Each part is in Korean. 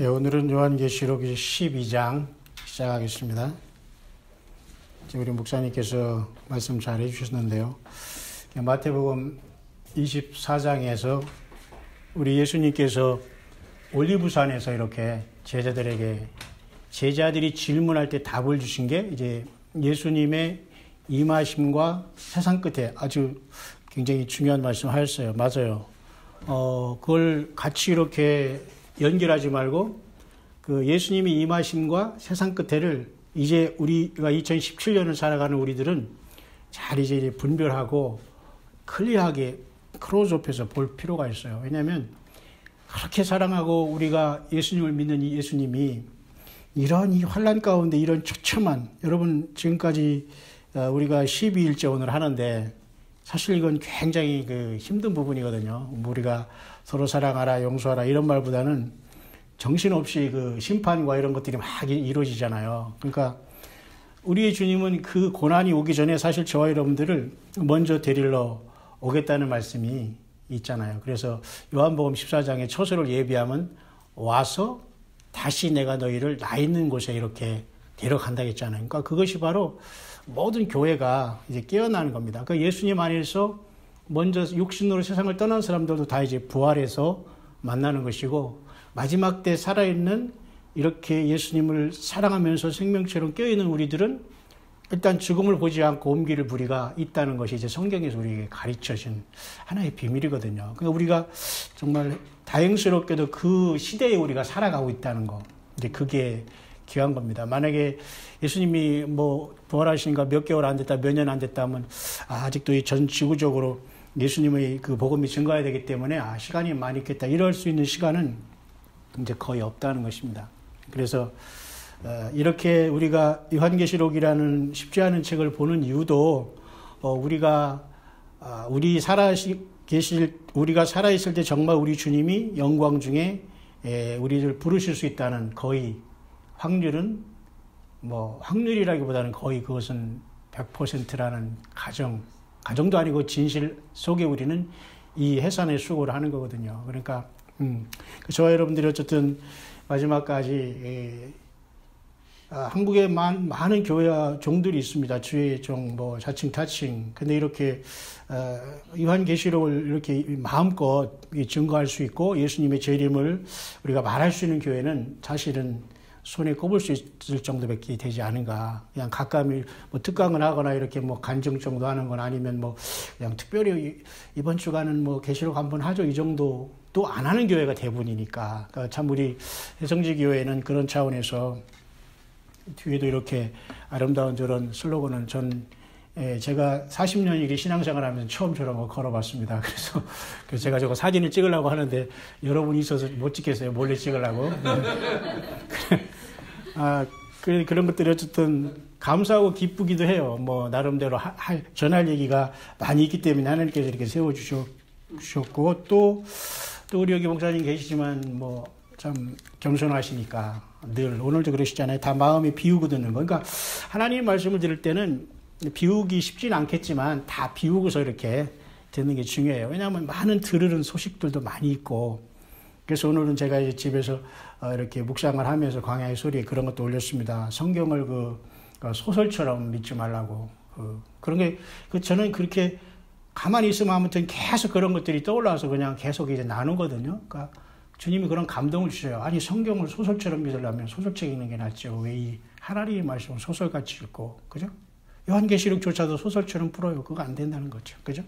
예, 오늘은 요한계시록 12장 시작하겠습니다. 우리 목사님께서 말씀 잘 해주셨는데요. 마태복음 24장에서 우리 예수님께서 올리브산에서 이렇게 제자들이 질문할 때 답을 주신 게 이제 예수님의 임하심과 세상 끝에 아주 굉장히 중요한 말씀 하셨어요. 맞아요. 그걸 같이 이렇게 연결하지 말고 그 예수님이 임하심과 세상 끝에를 이제 우리가 2017년을 살아가는 우리들은 잘 이제 분별하고 클리어하게 클로즈업해서 볼 필요가 있어요. 왜냐하면 그렇게 사랑하고 우리가 예수님을 믿는 이 예수님이 이런 이 환난 가운데 이런 처참한, 여러분 지금까지 우리가 12일째 오늘 하는데 사실 이건 굉장히 힘든 부분이거든요. 우리가 서로 사랑하라, 용서하라 이런 말보다는 정신없이 심판과 이런 것들이 막 이루어지잖아요. 그러니까 우리의 주님은 그 고난이 오기 전에 사실 저와 여러분들을 먼저 데리러 오겠다는 말씀이 있잖아요. 그래서 요한복음 14장의 처소를 예비하면 와서 다시 내가 너희를 나 있는 곳에 이렇게 데려간다 했잖아요. 그러니까 그것이 바로 모든 교회가 이제 깨어나는 겁니다. 그러니까 예수님 안에서 먼저 육신으로 세상을 떠난 사람들도 다 이제 부활해서 만나는 것이고, 마지막 때 살아있는 이렇게 예수님을 사랑하면서 생명처럼 깨어있는 우리들은 일단 죽음을 보지 않고 옮길 부리가 있다는 것이 이제 성경에서 우리에게 가르쳐진 하나의 비밀이거든요. 그러니까 우리가 정말 다행스럽게도 그 시대에 우리가 살아가고 있다는 거, 이제 그게 귀한 겁니다. 만약에 예수님이 부활하신 몇 개월 안 됐다, 몇 년 안 됐다 하면 아직도 이 전 지구적으로 예수님의 그 복음이 증가해야 되기 때문에 시간이 많이 있겠다, 이럴 수 있는 시간은 이제 거의 없다는 것입니다. 그래서 이렇게 우리가 요한계시록이라는 쉽지 않은 책을 보는 이유도 우리가 살아있을 때 정말 우리 주님이 영광 중에 우리를 부르실 수 있다는 거의 확률은 확률이라기보다는 거의 그것은 100%라는 가정도 아니고 진실 속에 우리는 이 해산의 수고를 하는 거거든요. 그러니까 저와 여러분들이 어쨌든 마지막까지 한국에 많은 교회와 종들이 있습니다. 주의 종, 자칭 타칭. 근데 이렇게 요한계시록을 이렇게 마음껏 증거할 수 있고 예수님의 재림을 우리가 말할 수 있는 교회는 사실은 손에 꼽을 수 있을 정도밖에 되지 않은가. 그냥 가까이 특강을 하거나 이렇게 간증 정도 하는 건 아니면 그냥 특별히 이번 주간은 계시록 한번 하죠, 이 정도 또 안 하는 교회가 대부분이니까. 그러니까 참 우리 해성지 교회는 그런 차원에서 뒤에도 이렇게 아름다운 저런 슬로건은 제가 40년 일이 신앙생활 하면서 처음 저런 거 걸어봤습니다. 그래서 제가 저거 사진을 찍으려고 하는데 여러분이 있어서 못 찍겠어요. 몰래 찍으려고. 그런 것들이 어쨌든 감사하고 기쁘기도 해요. 나름대로 전할 얘기가 많이 있기 때문에 하나님께서 이렇게 세워주셨고, 또 우리 여기 목사님 계시지만 참 겸손하시니까 늘 오늘도 그러시잖아요. 다 마음이 비우고 듣는 거. 그러니까 하나님 말씀을 들을 때는 비우기 쉽지는 않겠지만 다 비우고서 이렇게 듣는 게 중요해요. 왜냐하면 많은 들으는 소식들도 많이 있고. 그래서 오늘은 제가 이제 집에서 이렇게 묵상을 하면서 광야의 소리에 그런 것도 올렸습니다. 성경을 소설처럼 믿지 말라고. 그런 게 저는 그렇게 가만히 있으면 아무튼 계속 그런 것들이 떠올라서 그냥 계속 이제 나누거든요. 그러니까 주님이 그런 감동을 주셔요. 아니, 성경을 소설처럼 믿으려면 소설책 읽는 게 낫죠. 왜 이 하나님의 말씀을 소설같이 읽고, 그죠? 요한계시록조차도 소설처럼 풀어요. 그거 안 된다는 거죠. 그죠?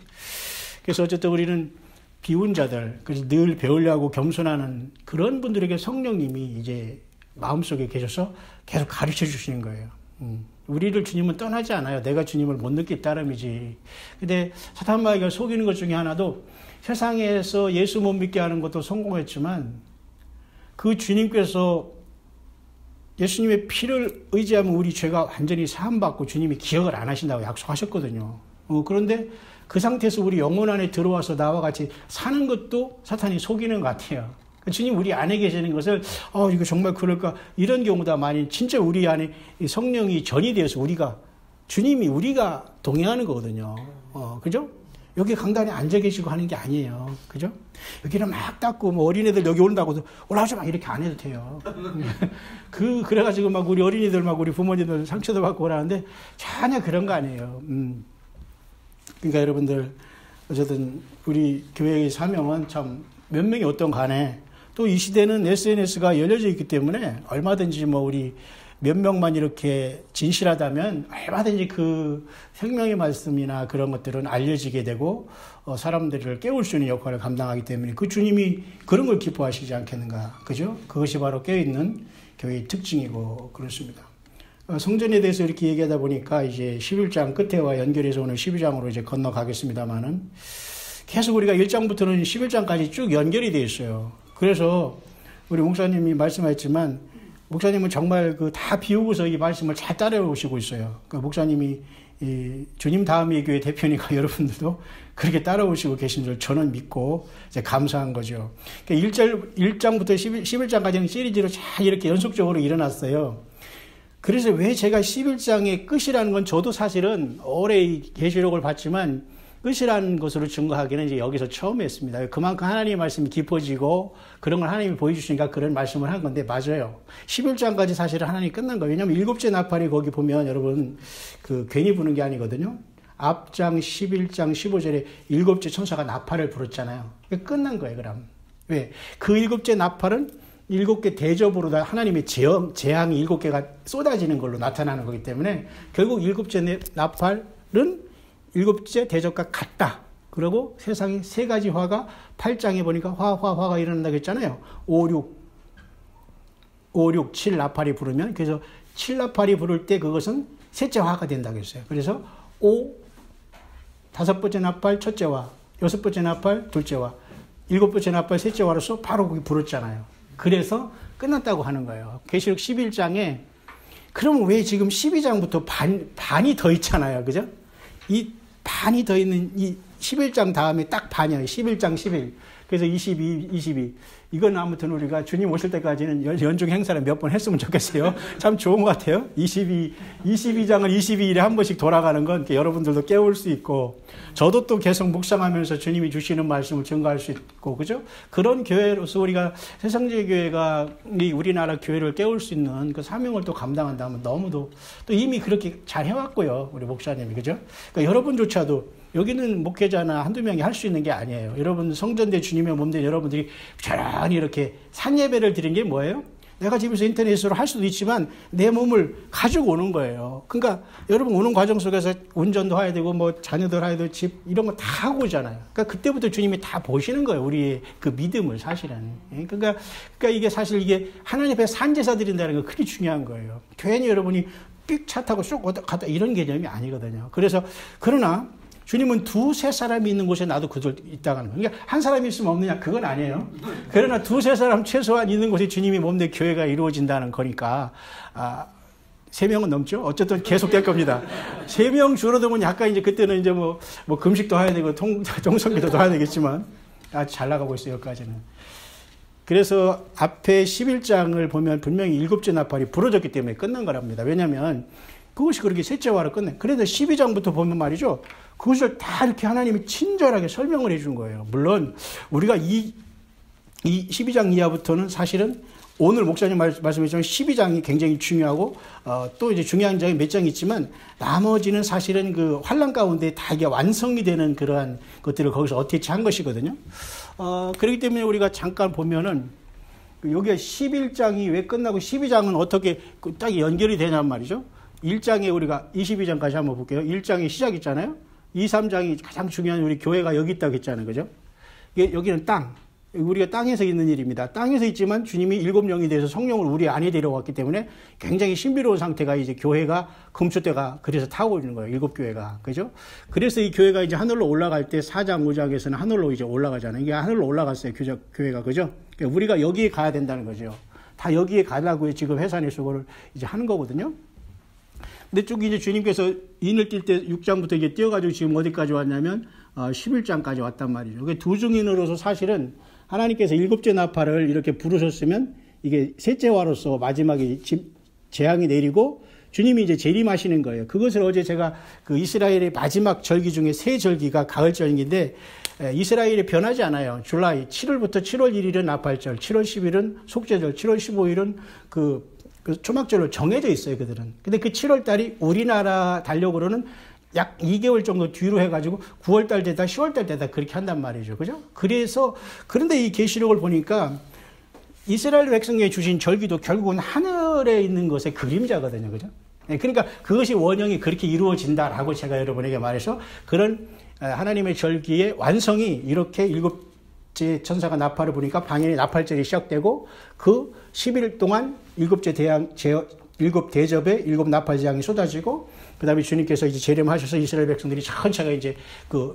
그래서 어쨌든 우리는 비운 자들, 그래서 늘 배우려고 겸손하는 그런 분들에게 성령님이 이제 마음속에 계셔서 계속 가르쳐 주시는 거예요. 우리를 주님은 떠나지 않아요. 내가 주님을 못 느낄 따름이지. 근데 사탄마귀가 속이는 것 중에 하나도 세상에서 예수 못 믿게 하는 것도 성공했지만 그 주님께서 예수님의 피를 의지하면 우리 죄가 완전히 사함받고 주님이 기억을 안 하신다고 약속하셨거든요. 그런데 그 상태에서 우리 영혼 안에 들어와서 나와 같이 사는 것도 사탄이 속이는 것 같아요. 주님 우리 안에 계시는 것을 이거 정말 그럴까, 이런 경우다 많이 진짜 우리 안에 성령이 전이 되어서 우리가 동행하는 거거든요. 그죠? 여기 강단에 앉아 계시고 하는 게 아니에요. 그죠? 여기는 막 닦고, 뭐 어린애들 여기 온다고 올라오지 마. 이렇게 안 해도 돼요. 그래가지고 막 우리 어린이들 막 우리 부모님들 상처도 받고 그러는데 전혀 그런 거 아니에요. 그러니까 여러분들, 어쨌든 우리 교회의 사명은 참 몇 명이 어떤 간에 또 이 시대는 SNS가 열려져 있기 때문에 얼마든지 뭐 우리 몇 명만 이렇게 진실하다면 얼마든지 그 생명의 말씀이나 그런 것들은 알려지게 되고 사람들을 깨울 수 있는 역할을 감당하기 때문에 그 주님이 그런 걸 기뻐하시지 않겠는가. 그죠? 그것이 바로 깨어있는 교회의 특징이고 그렇습니다. 성전에 대해서 이렇게 얘기하다 보니까 이제 11장 끝에와 연결해서 오늘 12장으로 이제 건너가겠습니다만은 계속 우리가 1장부터는 11장까지 쭉 연결이 되어 있어요. 그래서 우리 목사님이 말씀하셨지만 목사님은 정말 그 다 비우고서 이 말씀을 잘 따라오시고 있어요. 그러니까 목사님이 이 주님 다음의 교회 대표니까 여러분들도 그렇게 따라오시고 계신 줄 저는 믿고 이제 감사한 거죠. 그러니까 1장부터 11장까지는 시리즈로 잘 이렇게 연속적으로 일어났어요. 그래서 왜 제가 11장의 끝이라는 건 저도 사실은 오래 계시록을 봤지만 끝이라는 것으로 증거하기는 이제 여기서 처음 했습니다. 그만큼 하나님의 말씀이 깊어지고 그런 걸 하나님이 보여주시니까 그런 말씀을 한 건데 맞아요. 11장까지 사실은 하나님이 끝난 거예요. 왜냐하면 일곱째 나팔이 거기 보면 여러분 그 괜히 부는 게 아니거든요. 앞장 11장 15절에 일곱째 천사가 나팔을 불었잖아요. 끝난 거예요. 그럼 왜? 그 일곱째 나팔은 7개 대접으로 다 하나님의 재앙이 7개가 쏟아지는 걸로 나타나는 거기 때문에 결국 일곱째 나팔은 일곱째 대접과 같다. 그리고 세상에 세 가지 화가 8장에 보니까 화가 일어난다고 했잖아요. 5, 6, 7 나팔이 부르면 그래서 7 나팔이 부를 때 그것은 셋째 화가 된다고 했어요. 그래서 5, 다섯 번째 나팔 첫째 화, 여섯 번째 나팔 둘째 화, 일곱 번째 나팔 셋째 화로서 바로 거기 불었잖아요. 그래서 끝났다고 하는 거예요. 계시록 11장에 그러면 왜 지금 12장부터 반이 더 있잖아요. 그죠? 이 반이 더 있는 이 11장 다음에 딱 반이에요. 11장 11. 그래서 22. 이건 아무튼 우리가 주님 오실 때까지는 연중 행사를 몇 번 했으면 좋겠어요. 참 좋은 것 같아요. 22장을 22일에 한 번씩 돌아가는 건 여러분들도 깨울 수 있고, 저도 또 계속 묵상하면서 주님이 주시는 말씀을 증거할 수 있고, 그죠? 그런 교회로서 우리가 세상적인 교회가 우리나라 교회를 깨울 수 있는 그 사명을 또 감당한다면 너무도 또 이미 그렇게 잘 해왔고요. 우리 목사님이, 그죠? 그러니까 여러분조차도 여기는 목회자나 한두 명이 할 수 있는 게 아니에요. 여러분 성전대 주님의 몸된 여러분들이 저런히 이렇게 산예배를 드린 게 뭐예요? 내가 집에서 인터넷으로 할 수도 있지만 내 몸을 가지고 오는 거예요. 그러니까 여러분 오는 과정 속에서 운전도 해야 되고 뭐 자녀들 해야 되고 집 이런 거 다 하고 오잖아요. 그러니까 그때부터 주님이 다 보시는 거예요. 우리의 그 믿음을 사실은. 그러니까 이게 사실 이게 하나님 앞에 산제사 드린다는 건 그게 중요한 거예요. 괜히 여러분이 삑 차 타고 쏙 갔다 이런 개념이 아니거든요. 그러나 주님은 두세 사람이 있는 곳에 나도 그들 있다는 거예요. 그러니까 한 사람이 있으면 없느냐? 그건 아니에요. 그러나 두세 사람 최소한 있는 곳에 주님이 몸된 교회가 이루어진다는 거니까, 3명은 넘죠? 어쨌든 계속 될 겁니다. 3명 줄어들면 약간 이제 그때는 이제 뭐 금식도 해야 되고, 종성기도도 해야 되겠지만, 아주 잘 나가고 있어요, 여기까지는. 그래서 앞에 11장을 보면 분명히 7째 나팔이 부러졌기 때문에 끝난 거랍니다. 왜냐면, 그것이 그렇게 셋째화로 끝내. 그래서 12장부터 보면 말이죠. 그것을 다 이렇게 하나님이 친절하게 설명을 해준 거예요. 물론 우리가 이 12장 이하부터는 사실은 오늘 목사님 말씀하셨지만 12장이 굉장히 중요하고 또 이제 중요한 장이 몇 장 있지만 나머지는 사실은 그 환란 가운데 다 이게 완성이 되는 그러한 것들을 거기서 어떻게 한 것이거든요. 그렇기 때문에 우리가 잠깐 보면은 여기가 11장이 왜 끝나고 12장은 어떻게 딱 연결이 되냔 말이죠. 1장에 우리가 22장까지 한번 볼게요. 1장이 시작 있잖아요. 2, 3장이 가장 중요한 우리 교회가 여기 있다고 했잖아요. 그죠? 여기는 땅. 우리가 땅에서 있는 일입니다. 땅에서 있지만 주님이 7영이 돼서 성령을 우리 안에 데려왔기 때문에 굉장히 신비로운 상태가 이제 교회가 금초대가 그래서 타고 있는 거예요. 7교회가. 그죠? 그래서 이 교회가 이제 하늘로 올라갈 때 4장, 5장에서는 하늘로 이제 올라가잖아요. 이게 하늘로 올라갔어요. 교회가. 그죠? 그러니까 우리가 여기에 가야 된다는 거죠. 다 여기에 가려고 지금 해산의 수고를 이제 하는 거거든요. 근데 쭉 이제 주님께서 인을 뛸 때 6장부터 이제 뛰어가지고 지금 어디까지 왔냐면 11장까지 왔단 말이죠. 그게 두 증인으로서 사실은 하나님께서 7째 나팔을 이렇게 부르셨으면 이게 셋째 화로서 마지막에 재앙이 내리고 주님이 이제 재림하시는 거예요. 그것을 어제 제가 그 이스라엘의 마지막 절기 중에 세 절기가 가을 절기인데 이스라엘이 변하지 않아요. 줄라이 7월부터 7월 1일은 나팔절, 7월 10일은 속죄절, 7월 15일은 그 초막절로 정해져 있어요, 그들은. 근데 그 7월 달이 우리나라 달력으로는 약 2개월 정도 뒤로 해가지고 9월 달 되다 10월 달 되다 그렇게 한단 말이죠. 그죠? 그래서, 그런데 이 계시록을 보니까 이스라엘 백성에게 주신 절기도 결국은 하늘에 있는 것의 그림자거든요. 그죠? 그러니까 그것이 원형이 그렇게 이루어진다라고 제가 여러분에게 말해서 그런 하나님의 절기의 완성이 이렇게 일곱째 천사가 나팔을 부니까 방해의 나팔절이 시작되고 그 10일 동안 일곱 대접에 일곱 나팔 재앙이 쏟아지고 그 다음에 주님께서 이제 재림하셔서 이스라엘 백성들이 천천히 이제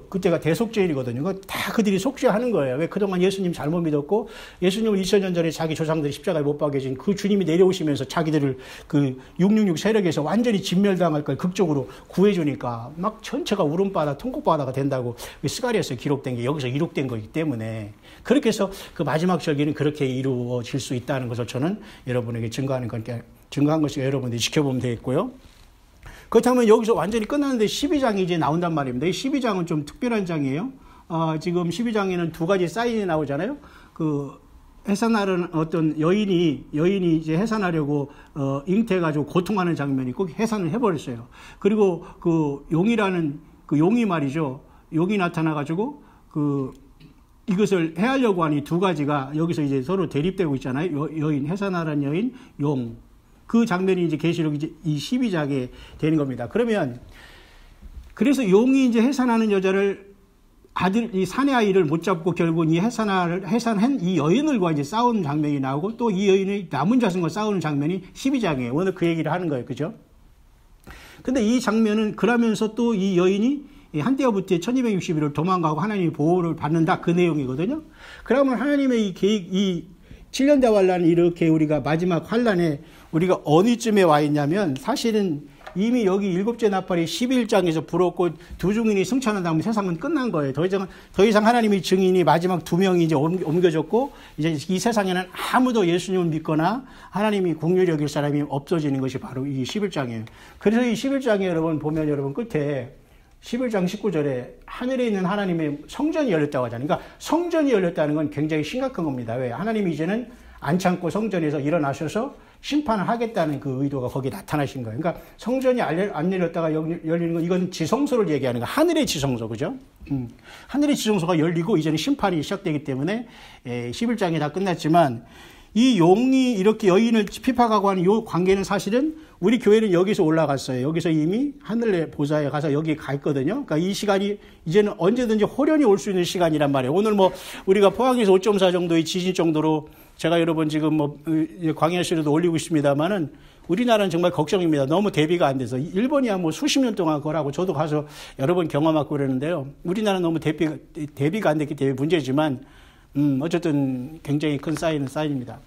그때가 대속죄일이거든요. 그거 다 그들이 속죄하는 거예요. 왜 그동안 예수님 잘못 믿었고 예수님을 2000년 전에 자기 조상들이 십자가에 못 박여진 그 주님이 내려오시면서 자기들을 그 666 세력에서 완전히 진멸당할 걸 극적으로 구해주니까 막 전체가 울음바다, 통곡바다가 된다고 스가랴에서 기록된 게 여기서 이룩된 거기 때문에 그렇게 해서 그 마지막 절기는 그렇게 이루어질 수 있다는 것을 저는 여러분에게 증거한 것이 여러분들이 지켜보면 되겠고요. 그렇다면 여기서 완전히 끝났는데 12장이 이제 나온단 말입니다. 이 12장은 좀 특별한 장이에요. 지금 12장에는 두 가지 사인이 나오잖아요. 그 해산하는 어떤 여인이 이제 해산하려고 잉태해가지고 고통하는 장면이 꼭 해산을 해버렸어요. 그리고 그 용이라는 그 용이 말이죠. 용이 나타나가지고 이것을 해하려고 하니 두 가지가 여기서 이제 서로 대립되고 있잖아요. 여인, 해산하라는 여인, 용. 그 장면이 이제 계시록 이제 이 12장에 되는 겁니다. 그래서 용이 이제 해산하는 여자를 이 사내 아이를 못 잡고 결국 이 해산한 이 여인들과 이제 싸우는 장면이 나오고 또 이 여인의 남은 자손과 싸우는 장면이 12장이에요. 오늘 그 얘기를 하는 거예요. 그죠? 근데 이 장면은 그러면서 또 이 여인이 한때부터 1261을 도망가고 하나님의 보호를 받는다. 그 내용이거든요. 그러면 하나님의 이 계획, 이 7년 대환란 이렇게 우리가 마지막 환란에 우리가 어느쯤에 와 있냐면 사실은 이미 여기 일곱째 나팔이 11장에서 불었고 두 증인이 승천한 다음에 세상은 끝난 거예요. 더 이상 하나님의 증인이 마지막 두 명이 이제 옮겨졌고 이제 이 세상에는 아무도 예수님을 믿거나 하나님이 긍휼히 여길 사람이 없어지는 것이 바로 이 11장이에요. 그래서 이 11장에 여러분 보면 여러분 끝에 11장 19절에 하늘에 있는 하나님의 성전이 열렸다고 하잖아요. 그러니까 성전이 열렸다는 건 굉장히 심각한 겁니다. 왜? 하나님이 이제는 안 참고 성전에서 일어나셔서 심판을 하겠다는 그 의도가 거기에 나타나신 거예요. 그러니까 성전이 안 열렸다가 열리는 건 이건 지성소를 얘기하는 거예요. 하늘의 지성소, 그죠? 하늘의 지성소가 열리고 이제는 심판이 시작되기 때문에 11장이 다 끝났지만 이 용이 이렇게 여인을 핍박하고 하는 이 관계는 사실은 우리 교회는 여기서 올라갔어요. 여기서 이미 하늘의 보좌에 가서 여기 가 있거든요. 그러니까 이 시간이 이제는 언제든지 호련이 올 수 있는 시간이란 말이에요. 오늘 뭐 우리가 포항에서 5.4 정도의 지진 정도로 제가 여러분 지금 뭐 광야시로도 올리고 있습니다만은 우리나라는 정말 걱정입니다. 너무 대비가 안 돼서. 일본이야 뭐 수십 년 동안 그거라고 저도 가서 여러 번 경험하고 그러는데요. 우리나라는 너무 대비가 안 됐기 때문에 문제지만 어쨌든 굉장히 큰 사인입니다.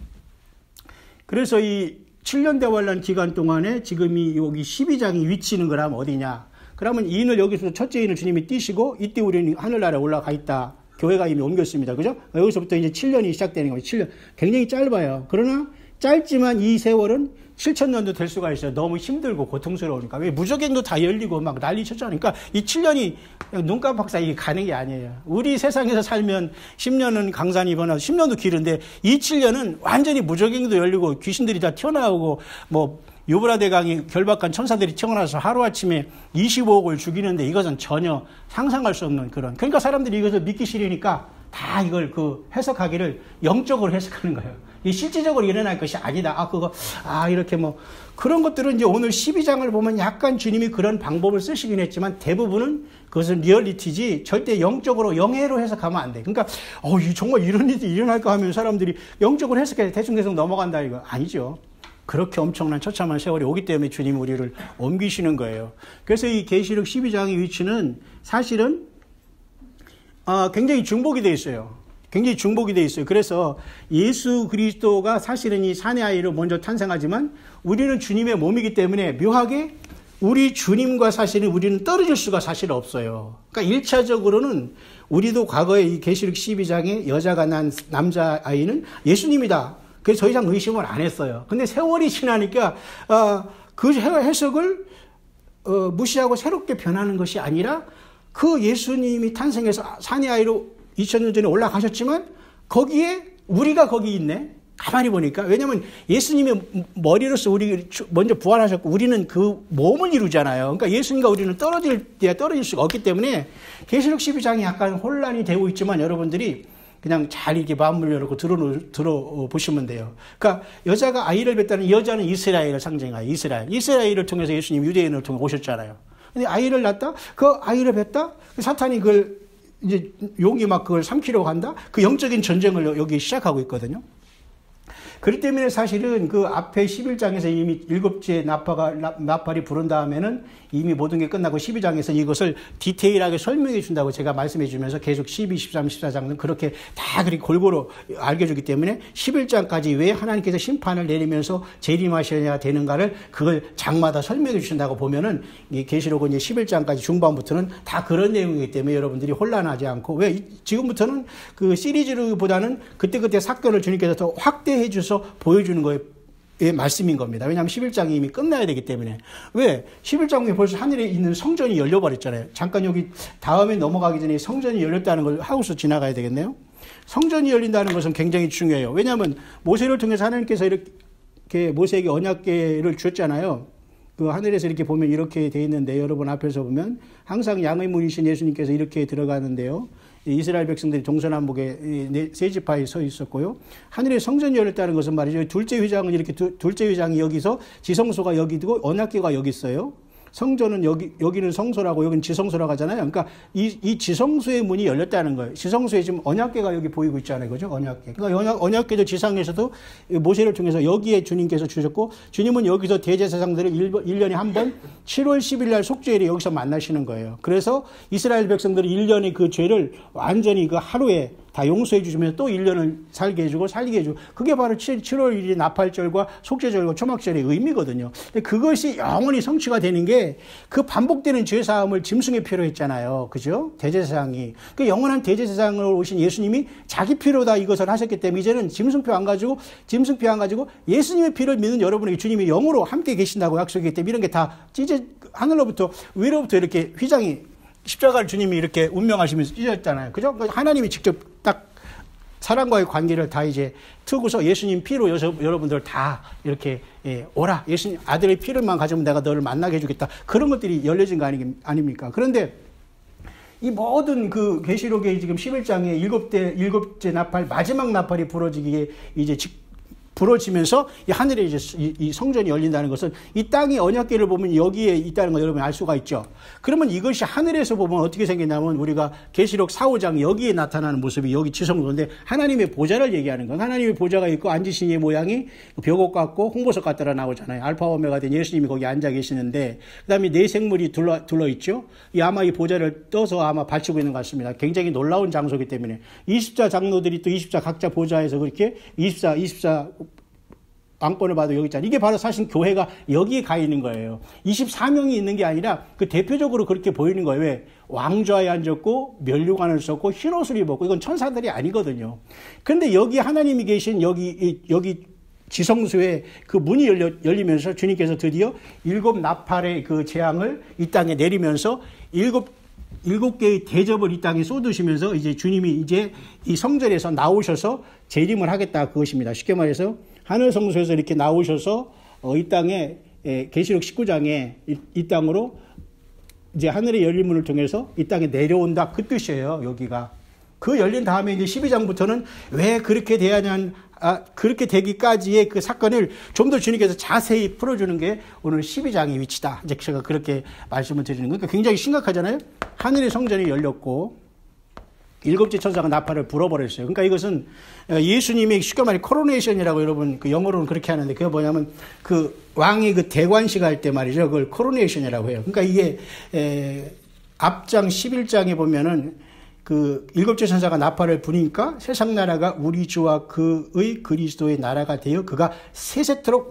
그래서 이 7년 대환란 기간 동안에 지금 여기 12장이 위치는 거라면 어디냐? 그러면 인을 여기서 첫째 인을 주님이 띄시고 이때 우리는 하늘나라에 올라가 있다. 교회가 이미 옮겼습니다. 그죠? 여기서부터 이제 7년이 시작되는 거예요. 7년. 굉장히 짧아요. 그러나 짧지만 이 세월은 7,000년도 될 수가 있어요. 너무 힘들고 고통스러우니까. 왜 무적행도 다 열리고 막 난리 쳤잖아요. 그러니까 이 7년이 눈 깜빡 사이에 가는 게 아니에요. 우리 세상에서 살면 10년은 강산이 번화도 10년도 길은데 이 7년은 완전히 무적행도 열리고 귀신들이 다 튀어나오고 뭐 유브라데강이 결박한 천사들이 태어나서 하루아침에 25억을 죽이는데 이것은 전혀 상상할 수 없는 그런. 그러니까 사람들이 이것을 믿기 싫으니까 다 이걸 해석하기를 영적으로 해석하는 거예요. 이 실질적으로 일어날 것이 아니다. 이렇게 뭐 그런 것들은 이제 오늘 12장을 보면 약간 주님이 그런 방법을 쓰시긴 했지만 대부분은 그것은 리얼리티지 절대 영적으로 영해로 해석하면 안 돼. 그러니까 정말 이런 일이 일어날까 하면 사람들이 영적으로 해석해서 대충 넘어간다 이거 아니죠. 그렇게 엄청난 처참한 세월이 오기 때문에 주님이 우리를 옮기시는 거예요. 그래서 이 계시록 12장의 위치는 사실은 굉장히 중복이 되어 있어요. 굉장히 중복이 되어 있어요. 그래서 예수 그리스도가 사실은 이 사내 아이로 먼저 탄생하지만 우리는 주님의 몸이기 때문에 묘하게 우리 주님과 사실은 우리는 떨어질 수가 사실 없어요. 그러니까 1차적으로는 우리도 과거에 이 계시록 12장에 여자가 난 남자 아이는 예수님이다. 그래서 더 이상 의심을 안 했어요. 근데 세월이 지나니까 그 해석을 무시하고 새롭게 변하는 것이 아니라 그 예수님이 탄생해서 산의 아이로 2000년 전에 올라가셨지만 거기에 우리가 거기 있네. 가만히 보니까. 왜냐하면 예수님의 머리로서 우리 먼저 부활하셨고 우리는 그 몸을 이루잖아요. 그러니까 예수님과 우리는 떨어질 수가 없기 때문에 계시록 12장이 약간 혼란이 되고 있지만 여러분들이 그냥 잘 이렇게 마음을 열고 들어보시면 돼요. 그러니까 여자가 아이를 낳았다는 여자는 이스라엘을 상징해요. 이스라엘을 통해서 예수님 유대인을 통해 오셨잖아요. 근데 아이를 낳았다? 그 아이를 낳았다? 사탄이 그걸 이제 용이 막 그걸 삼키려고 한다? 그 영적인 전쟁을 여기 시작하고 있거든요. 그렇기 때문에 사실은 그 앞에 11장에서 이미 7째 나팔이 부른 다음에는 이미 모든 게 끝나고 12장에서 이것을 디테일하게 설명해 준다고 제가 말씀해 주면서 계속 12, 13, 14장은 그렇게 다 그렇게 골고루 알려주기 때문에 11장까지 왜 하나님께서 심판을 내리면서 재림하셔야 되는가를 그걸 장마다 설명해 주신다고 보면은 이 계시록은 이제 11장까지 중반부터는 다 그런 내용이기 때문에 여러분들이 혼란하지 않고 왜 지금부터는 그 시리즈보다는 그때그때 사건을 주님께서 더 확대해 주셔서 보여주는 거예요. 의 말씀인 겁니다. 왜냐하면 11장이 이미 끝나야 되기 때문에. 왜? 11장에 벌써 하늘에 있는 성전이 열려버렸잖아요. 잠깐 여기 다음에 넘어가기 전에 성전이 열렸다는 걸 하고서 지나가야 되겠네요. 성전이 열린다는 것은 굉장히 중요해요. 왜냐하면 모세를 통해서 하나님께서 이렇게 모세에게 언약궤를 주셨잖아요. 그 하늘에서 이렇게 보면 이렇게 돼 있는데 여러분 앞에서 보면 항상 양의 문이신 예수님께서 이렇게 들어가는데요. 이스라엘 백성들이 동서남북에 세 지파에 서 있었고요. 하늘의 성전이 열렸다는 것은 말이죠. 둘째 회장은 이렇게 둘째 회장이 여기서 지성소가 여기 있고 언약궤가 여기 있어요. 성전은 여기는 성소라고 여기는 지성소라고 하잖아요. 그러니까 이 지성소의 문이 열렸다는 거예요. 지성소에 지금 언약궤가 여기 보이고 있잖아요. 그죠? 언약궤. 그러니까 언약궤도 지상에서도 모세를 통해서 여기에 주님께서 주셨고 주님은 여기서 대제사장들을 1년에 한 번 7월 10일 날 속죄일에 여기서 만나시는 거예요. 그래서 이스라엘 백성들이 1년의 그 죄를 완전히 그 하루에 다 용서해 주시면서 또 1년을 살게 해주고 살리게 해주고 그게 바로 7월 1일 나팔절과 속죄절과 초막절의 의미거든요. 근데 그것이 영원히 성취가 되는 게 그 반복되는 죄사함을 짐승의 피로 했잖아요. 그죠? 대제사장이. 그 영원한 대제사장으로 오신 예수님이 자기 피로다 이것을 하셨기 때문에 이제는 짐승표 안 가지고 예수님의 피를 믿는 여러분에게 주님이 영으로 함께 계신다고 약속이기 때문에 이런 게 다 하늘로부터 위로부터 이렇게 휘장이 십자가를 주님이 이렇게 운명하시면서 찢어졌잖아요. 그죠? 하나님이 직접 딱 사람과의 관계를 다 이제 트고서 예수님 피로 여러분들 다 이렇게 오라. 예수님 아들의 피를만 가지면 내가 너를 만나게 해주겠다. 그런 것들이 열려진 거 아닙니까? 그런데 이 모든 그 계시록의 지금 11장에 일곱째 나팔, 마지막 나팔이 부러지기에 이제 부러지면서 이 하늘에 이제 이 성전이 열린다는 것은 이 땅이 언약궤를 보면 여기에 있다는 걸 여러분이 알 수가 있죠. 그러면 이것이 하늘에서 보면 어떻게 생겼냐면 우리가 계시록 4, 5장 여기에 나타나는 모습이 여기 지성소인데 하나님의 보좌를 얘기하는 건 하나님의 보좌가 있고 앉으신 이 모양이 벽옥 같고 홍보석 같더라 나오잖아요. 알파 오메가 된 예수님이 거기 앉아 계시는데 그다음에 네 생물이 둘러 있죠. 아마 이 보좌를 떠서 아마 받치고 있는 것 같습니다. 굉장히 놀라운 장소이기 때문에 24 장로들이 또 24 각자 보좌에서 그렇게 24 왕권을 받아 여기 있잖아요. 이게 바로 사실 교회가 여기에 가 있는 거예요. 24명이 있는 게 아니라 그 대표적으로 그렇게 보이는 거예요. 왜? 왕좌에 앉았고 면류관을 썼고 흰 옷을 입었고 이건 천사들이 아니거든요. 그런데 여기 하나님이 계신 여기 지성소에 그 문이 열리면서 주님께서 드디어 7 나팔의 그 재앙을 이 땅에 내리면서 7 개의 대접을 이 땅에 쏟으시면서 이제 주님이 이제 이 성전에서 나오셔서 재림을 하겠다 그것입니다. 쉽게 말해서 하늘 성소에서 이렇게 나오셔서 이 땅에 계시록 19장에 이 땅으로 이제 하늘의 열린 문을 통해서 이 땅에 내려온다 그 뜻이에요. 여기가 그 열린 다음에 이제 12장부터는 왜 그렇게 그렇게 되기까지의 그 사건을 좀 더 주님께서 자세히 풀어주는 게 오늘 12장의 위치다. 이제 제가 그렇게 말씀을 드리는 거니까 굉장히 심각하잖아요. 하늘의 성전이 열렸고 7째 천사가 나팔을 불어버렸어요. 그러니까 이것은 예수님의 쉽게 말해 코로네이션이라고 여러분 그 영어로는 그렇게 하는데 그게 뭐냐면 그 왕이 그 대관식 할 때 말이죠. 그걸 코로네이션이라고 해요. 그러니까 이게 앞장 11장에 보면은 그 7째 천사가 나팔을 부니까 세상 나라가 우리 주와 그의 그리스도의 나라가 되어 그가 세세토록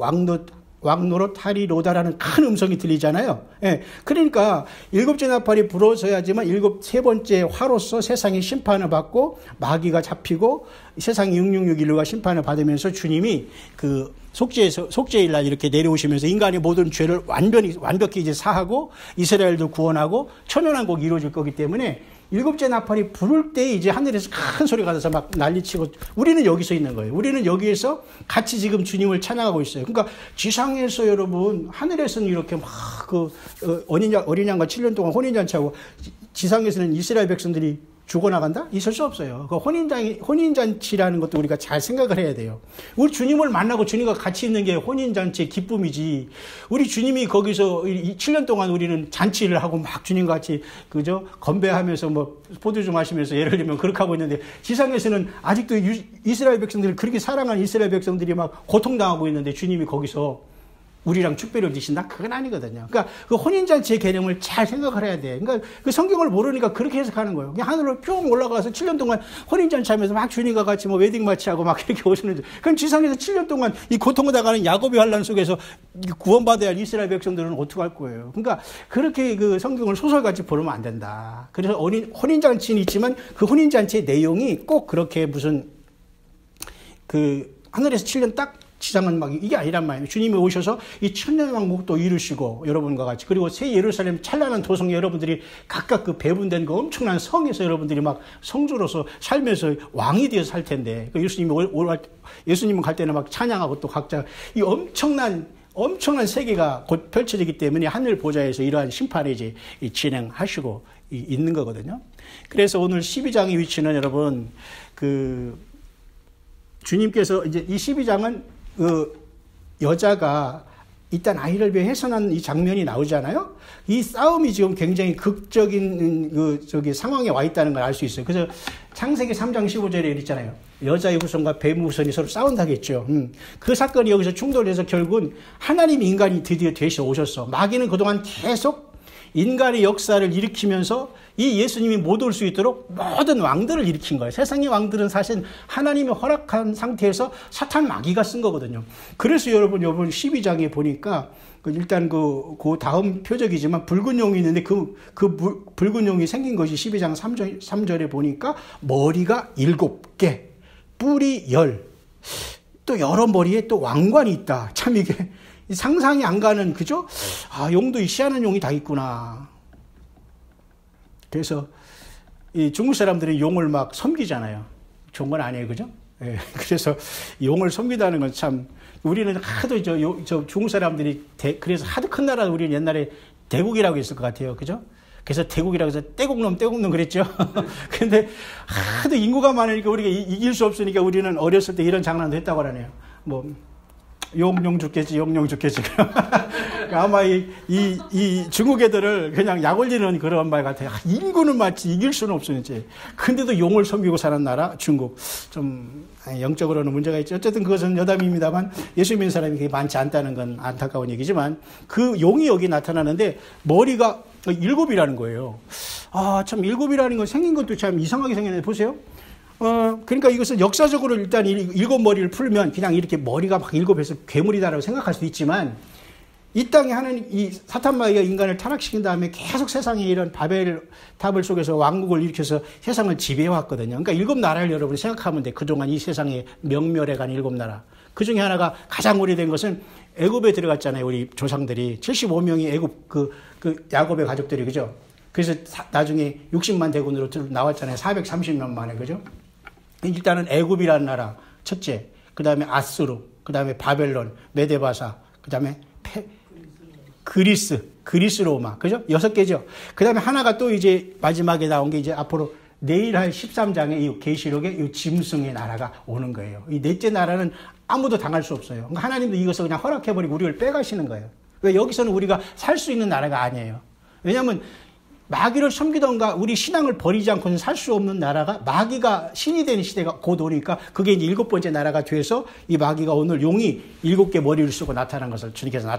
왕노릇 하리로다라는 큰 음성이 들리잖아요. 예. 그러니까 일곱째 나팔이 불어서야지만 세 번째 화로서 세상의 심판을 받고 마귀가 잡히고 세상이 666일로가 심판을 받으면서 주님이 그 속죄의 날 이렇게 내려오시면서 인간의 모든 죄를 완벽히 이제 사하고 이스라엘도 구원하고 천연왕국이 이루어질 거기 때문에 일곱째 나팔이 부를 때 이제 하늘에서 큰 소리가 나서 막 난리치고 우리는 여기서 있는 거예요. 우리는 여기에서 같이 지금 주님을 찬양하고 있어요. 그러니까 지상에서 여러분 하늘에서는 이렇게 막 어린 양과 7년 동안 혼인잔치하고 지상에서는 이스라엘 백성들이 죽어나간다? 있을 수 없어요. 그 혼인잔치라는 것도 우리가 잘 생각을 해야 돼요. 우리 주님을 만나고 주님과 같이 있는 게 혼인잔치의 기쁨이지. 우리 주님이 거기서 7년 동안 우리는 잔치를 하고 막 주님과 같이, 그죠? 건배하면서 뭐 포도주 마시면서 예를 들면 그렇게 하고 있는데 지상에서는 아직도 이스라엘 백성들을 그렇게 사랑하는 이스라엘 백성들이 막 고통당하고 있는데 주님이 거기서 우리랑 축배를 지신다? 그건 아니거든요. 그러니까 그 혼인잔치의 개념을 잘 생각을 해야 돼. 그러니까 그 성경을 모르니까 그렇게 해석하는 거예요. 그냥 하늘로 뿅 올라가서 7년 동안 혼인잔치 하면서 막 주님과 같이 뭐 웨딩 마치하고 막 이렇게 오시는데, 그럼 지상에서 7년 동안 이 고통을 당하는 야곱의 환란 속에서 구원받아야 할 이스라엘 백성들은 어떻게 할 거예요? 그러니까 그렇게 그 성경을 소설같이 보면 안 된다. 그래서 혼인잔치는 있지만 그 혼인잔치의 내용이 꼭 그렇게 무슨 그 하늘에서 7년 딱 지상은 막 이게 아니란 말이에요. 주님이 오셔서 이 천년왕국도 이루시고 여러분과 같이, 그리고 새 예루살렘 찬란한 도성에 여러분들이 각각 그 배분된 그 엄청난 성에서 여러분들이 막 성주로서 살면서 왕이 되어서 살 텐데, 그 예수님은 갈 때는 막 찬양하고 또 각자 이 엄청난 세계가 곧 펼쳐지기 때문에 하늘 보좌에서 이러한 심판이 이제 진행하시고 있는 거거든요. 그래서 오늘 12장의 위치는 여러분, 그 주님께서 이제 이 12장은 그 여자가 일단 아이를 위해 해산한 이 장면이 나오잖아요. 이 싸움이 지금 굉장히 극적인 상황에 와 있다는 걸 알 수 있어요. 그래서 창세기 3장 15절에 있잖아요. 여자의 후손과 뱀의 후손이 서로 싸운다겠죠. 그 사건이 여기서 충돌해서 결국은 하나님 인간이 드디어 되셔 오셨어. 마귀는 그동안 계속 인간의 역사를 일으키면서 이 예수님이 못 올 수 있도록 모든 왕들을 일으킨 거예요. 세상의 왕들은 사실 하나님이 허락한 상태에서 사탄 마귀가 쓴 거거든요. 그래서 여러분 12장에 보니까 일단 그 다음 표적이지만 붉은 용이 있는데 그 붉은 용이 생긴 것이 12장 3절에 보니까 머리가 7개, 뿔이 10, 또 여러 머리에 또 왕관이 있다. 참 이게 상상이 안 가는, 그죠? 아, 용도 희한한 용이 다 있구나. 그래서 이 중국 사람들이 용을 막 섬기잖아요. 좋은 건 아니에요, 그죠? 예. 그래서 용을 섬기다는 건 참, 우리는 하도 저 중국 사람들이 그래서 하도 큰 나라, 우리는 옛날에 대국이라고 했을 것 같아요, 그죠? 그래서 대국이라고 해서 떼국놈 그랬죠. 근데 하도 인구가 많으니까 우리가 이길 수 없으니까 우리는 어렸을 때 이런 장난도 했다고 하네요. 뭐 용용 죽겠지. 아마 이 중국 애들을 그냥 약 올리는 그런 말 같아요. 인구는 맞지 이길 수는 없으니까. 근데도 용을 섬기고 사는 나라 중국. 좀 영적으로는 문제가 있죠. 어쨌든 그것은 여담입니다만 예수 믿는 사람이 그렇게 많지 않다는 건 안타까운 얘기지만 그 용이 여기 나타나는데 머리가 7이라는 거예요. 아, 참 7이라는 건 생긴 것도 참 이상하게 생겼는데 보세요. 그러니까 이것은 역사적으로 일단 7머리를 풀면 그냥 이렇게 머리가 막 7에서 괴물이다라고 생각할 수도 있지만 이 땅에 하는 이 사탄 마귀가 인간을 타락시킨 다음에 계속 세상에 이런 바벨 타블 속에서 왕국을 일으켜서 세상을 지배해왔거든요. 그러니까 7나라를 여러분이 생각하면 돼. 그동안 이 세상에 명멸해간 7나라. 그 중에 하나가 가장 오래된 것은 애굽에 들어갔잖아요. 우리 조상들이 75명이 애굽 그 야곱의 가족들이, 그죠? 그래서 나중에 60만 대군으로 나왔잖아요. 430년 만에, 그죠? 일단은 애굽이라는 나라 첫째, 그 다음에 아수르, 그 다음에 바벨론, 메데바사, 그 다음에 그리스 로마, 그죠? 6개죠. 그 다음에 하나가 또 이제 마지막에 나온 게 이제 앞으로 내일 할 13장의 이 계시록의 이 짐승의 나라가 오는 거예요. 이 넷째 나라는 아무도 당할 수 없어요. 그러니까 하나님도 이것을 그냥 허락해버리고 우리를 빼가시는 거예요. 왜? 여기서는 우리가 살 수 있는 나라가 아니에요. 왜냐하면 마귀를 섬기던가 우리 신앙을 버리지 않고는 살 수 없는 나라가 마귀가 신이 되는 시대가 곧 오니까 그게 이제 7번째 나라가 돼서 이 마귀가 오늘 용이 7개 머리를 쓰고 나타난 것을 주님께서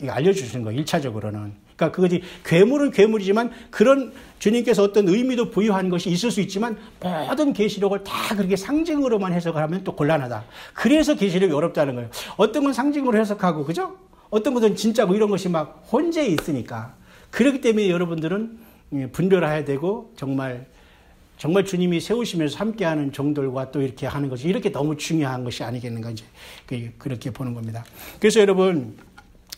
알려주시는 거예요. 1차적으로는. 그러니까 그것이 괴물은 괴물이지만 그런 주님께서 어떤 의미도 부여한 것이 있을 수 있지만 모든 계시록을 다 그렇게 상징으로만 해석을 하면 또 곤란하다. 그래서 계시록이 어렵다는 거예요. 어떤 건 상징으로 해석하고, 그죠? 어떤 것은 진짜고 이런 것이 막 혼재해 있으니까. 그렇기 때문에 여러분들은 분별해야 되고 정말 주님이 세우시면서 함께하는 종들과 또 이렇게 하는 것이 이렇게 너무 중요한 것이 아니겠는가 이제 그렇게 보는 겁니다. 그래서 여러분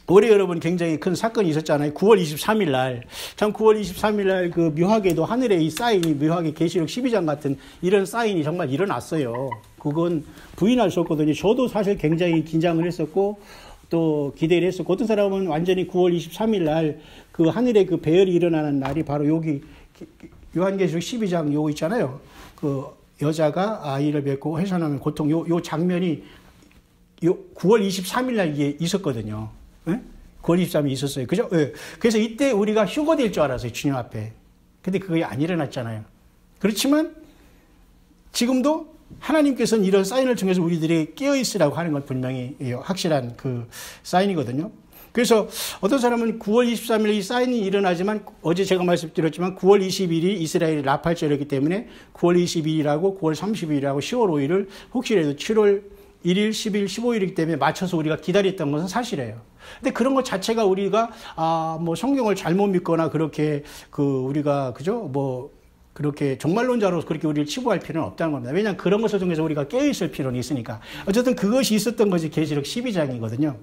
올해 여러분 굉장히 큰 사건이 있었잖아요. 9월 23일 날. 참 9월 23일 날 그 묘하게도 하늘에 이 사인이 묘하게 계시록 12장 같은 이런 사인이 정말 일어났어요. 그건 부인할 수 없거든요. 저도 사실 굉장히 긴장을 했었고 또 기대를 했었고 어떤 사람은 완전히 9월 23일 날 그 하늘에 그 배열이 일어나는 날이 바로 여기 요한계시록 12장 요거 있잖아요. 그 여자가 아이를 뵙고 해산하면 고통 요 장면이 요 9월 23일 날 이게 있었거든요. 네? 9월 23일이 있었어요. 그죠? 네. 그래서 이때 우리가 휴거될 줄 알았어요. 주님 앞에. 근데 그게 안 일어났잖아요. 그렇지만 지금도 하나님께서는 이런 사인을 통해서 우리들이 깨어있으라고 하는 건 분명히 확실한 그 사인이거든요. 그래서 어떤 사람은 9월 23일 이 사인이 일어나지만 어제 제가 말씀드렸지만 9월 20일이 이스라엘의 라팔절이기 때문에 9월 22일이라고 9월 30일이라고 10월 5일을 혹시라도 7월 1일, 10일, 15일이기 때문에 맞춰서 우리가 기다렸던 것은 사실이에요. 근데 그런 것 자체가 우리가 뭐 성경을 잘못 믿거나 그렇게 우리가 그죠? 뭐 그렇게 종말론자로서 그렇게 우리를 치부할 필요는 없다는 겁니다. 왜냐하면 그런 것을 통해서 우리가 깨어있을 필요는 있으니까. 어쨌든 그것이 있었던 것이 계시록 12장이거든요.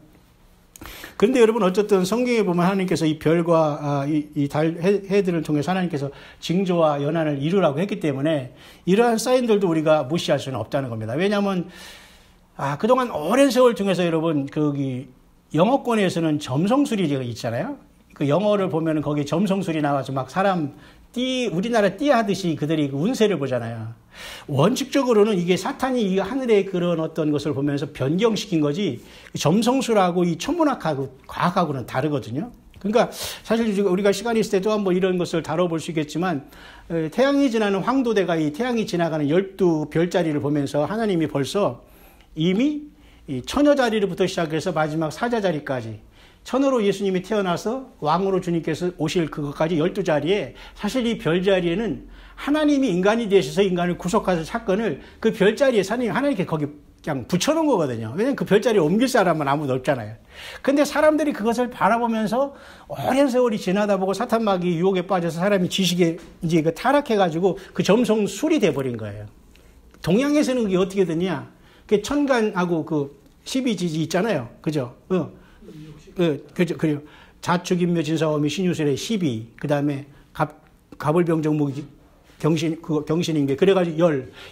그런데 여러분 어쨌든 성경에 보면 하나님께서 이 별과 이 달 해들을 통해서 하나님께서 징조와 연한을 이루라고 했기 때문에 이러한 사인들도 우리가 무시할 수는 없다는 겁니다. 왜냐하면 그동안 오랜 세월 중에서 여러분 거기 영어권에서는 점성술이가 있잖아요. 그 영어를 보면은 거기 점성술이 나와서 막 사람 우리나라 띠 하듯이 그들이 운세를 보잖아요. 원칙적으로는 이게 사탄이 이 하늘의 그런 어떤 것을 보면서 변경시킨 거지, 점성술하고 이 천문학하고 과학하고는 다르거든요. 그러니까 사실 우리가 시간이 있을 때 또 한번 이런 것을 다뤄볼 수 있겠지만, 태양이 지나는 황도대가 이 태양이 지나가는 12별자리를 보면서 하나님이 벌써 이미 이 처녀자리부터 시작해서 마지막 사자자리까지 천으로 예수님이 태어나서 왕으로 주님께서 오실 그것까지 12자리에 사실 이 별자리에는 하나님이 인간이 되셔서 인간을 구속하실 사건을 그 별자리에 하나님께 거기 그냥 붙여놓은 거거든요. 왜냐하면 그 별자리에 옮길 사람은 아무도 없잖아요. 근데 사람들이 그것을 바라보면서 오랜 세월이 지나다 보고 사탄마귀 유혹에 빠져서 사람이 지식에 이제 그 타락해가지고 그 점성술이 돼버린 거예요. 동양에서는 그게 어떻게 되냐. 그 천간하고 그 12지지 있잖아요. 그죠? 그죠. 그리고 자축인묘 진사오미 신유술의 12, 그 다음에 갑을병정무기 경신인계, 그래가지고